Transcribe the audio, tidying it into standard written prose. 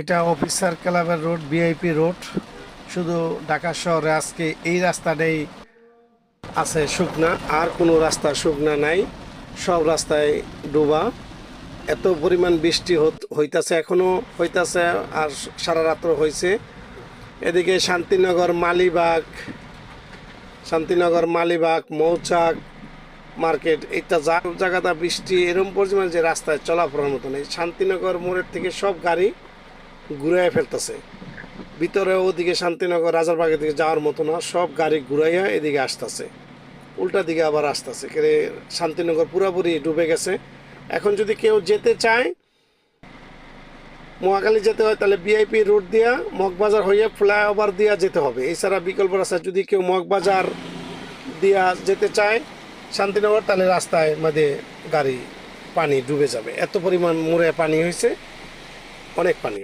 এটা অফিসার ক্লাবের road, VIP road. শুধু ঢাকা শহরে আজকে এই রাস্তাটাই আছে শুকনা, আর কোনো রাস্তা শুকনা নাই, সব রাস্তায় ডুবা। এত পরিমাণ বৃষ্টি হইতাছে, এখনো হইতাছে, আর সারা রাত্র হয়েছে। এদিকে শান্তিনগর মালিবাগ মৌচাক মার্কেট, এটা জায়গাটা বৃষ্টি এরকম পরিমাণ যে রাস্তায় চলাফেরার মতো নেই। শান্তিনগর মোড়ের থেকে সব গাড়ি ঘুরাইয়া ফেলতেছে ভিতরে, ওদিকে শান্তিনগর রাজারবাগের দিকে যাওয়ার মতো না, সব গাড়ি ঘুরাইয়া এদিকে আসতেছে, উল্টা দিকে আবার আসতেছে। শান্তিনগর পুরাপুরি ডুবে গেছে। এখন যদি কেউ যেতে চায়, মহাখালী যেতে হয়, তাহলে ভিআইপি রোড দিয়া মগবাজার হয়ে ফ্লাইওভার দিয়া যেতে হবে। এছাড়া বিকল্প রাস্তা, যদি কেউ মগবাজার দিয়া যেতে চায় শান্তিনগর, তাহলে রাস্তায় মধ্যে গাড়ি পানি ডুবে যাবে। এত পরিমাণ মোড়ে পানি হয়েছে, অনেক পানি।